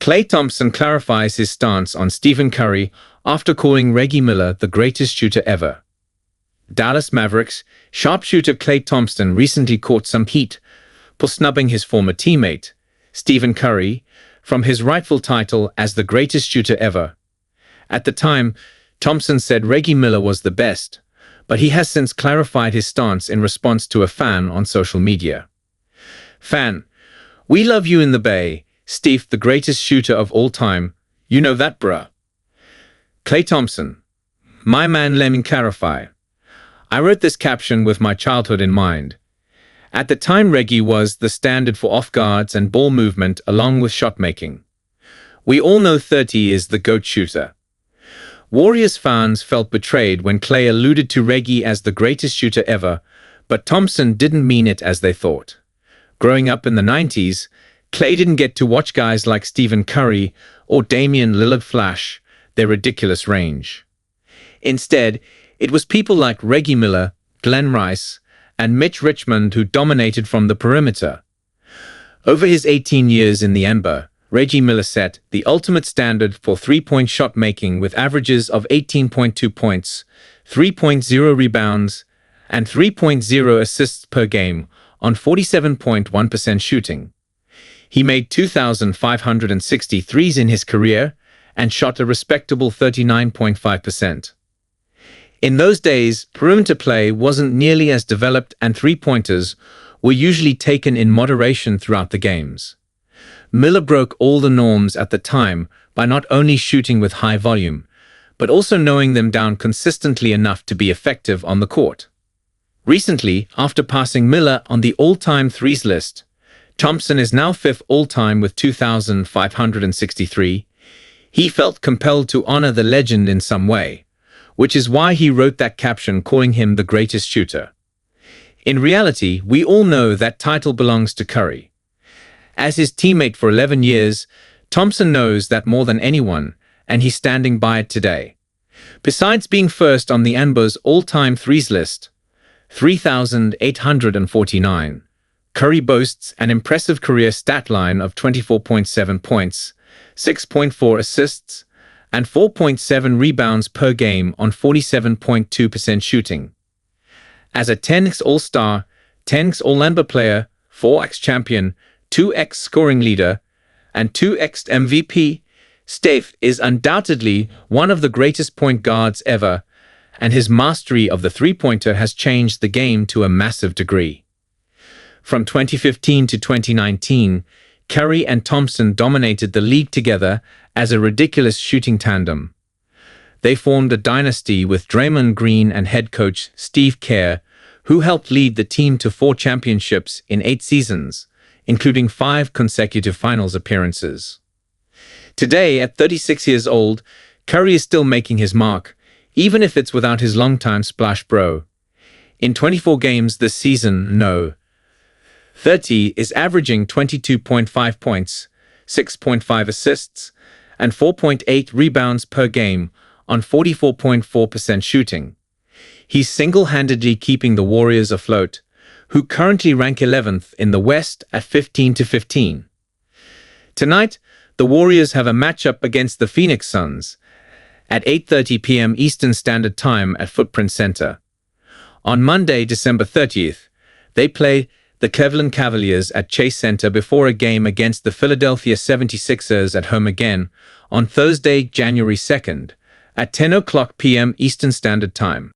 Klay Thompson clarifies his stance on Stephen Curry after calling Reggie Miller the greatest shooter ever. Dallas Mavericks sharpshooter Klay Thompson recently caught some heat for snubbing his former teammate, Stephen Curry, from his rightful title as the greatest shooter ever. At the time, Thompson said Reggie Miller was the best, but he has since clarified his stance in response to a fan on social media. "Fan, we love you in the Bay. Steve, the greatest shooter of all time. You know that, bruh." Klay Thompson: "My man, let me clarify. I wrote this caption with my childhood in mind. At the time, Reggie was the standard for off guards and ball movement along with shot making. We all know 30 is the GOAT shooter." Warriors fans felt betrayed when Klay alluded to Reggie as the greatest shooter ever, but Thompson didn't mean it as they thought. Growing up in the 90s, Klay didn't get to watch guys like Stephen Curry or Damian Lillard flash their ridiculous range. Instead, it was people like Reggie Miller, Glenn Rice, and Mitch Richmond who dominated from the perimeter. Over his 18 years in the NBA, Reggie Miller set the ultimate standard for three-point shot making with averages of 18.2 points, 3.0 rebounds, and 3.0 assists per game on 47.1% shooting. He made 2,560 threes in his career and shot a respectable 39.5%. In those days, perimeter play wasn't nearly as developed and three-pointers were usually taken in moderation throughout the games. Miller broke all the norms at the time by not only shooting with high volume, but also knowing them down consistently enough to be effective on the court. Recently, after passing Miller on the all-time threes list, Thompson is now fifth all-time with 2,563. He felt compelled to honor the legend in some way, which is why he wrote that caption calling him the greatest shooter. In reality, we all know that title belongs to Curry. As his teammate for 11 years, Thompson knows that more than anyone, and he's standing by it today. Besides being first on the NBA's all-time threes list, 3,849, Curry boasts an impressive career stat line of 24.7 points, 6.4 assists, and 4.7 rebounds per game on 47.2% shooting. As a 10x All-Star, 10x All-NBA player, 4x champion, 2x scoring leader, and 2x MVP, Steph is undoubtedly one of the greatest point guards ever, and his mastery of the three-pointer has changed the game to a massive degree. From 2015 to 2019, Curry and Thompson dominated the league together as a ridiculous shooting tandem. They formed a dynasty with Draymond Green and head coach Steve Kerr, who helped lead the team to 4 championships in 8 seasons, including 5 consecutive finals appearances. Today, at 36 years old, Curry is still making his mark, even if it's without his longtime splash bro. In 24 games this season, 30 is averaging 22.5 points, 6.5 assists, and 4.8 rebounds per game on 44.4% shooting. He's single-handedly keeping the Warriors afloat, who currently rank 11th in the West at 15-15. Tonight, the Warriors have a matchup against the Phoenix Suns at 8:30 p.m. Eastern Standard Time at Footprint Center. On Monday, December 30th, they play the Cleveland Cavaliers at Chase Center before a game against the Philadelphia 76ers at home again on Thursday, January 2nd at 10 o'clock p.m. Eastern Standard Time.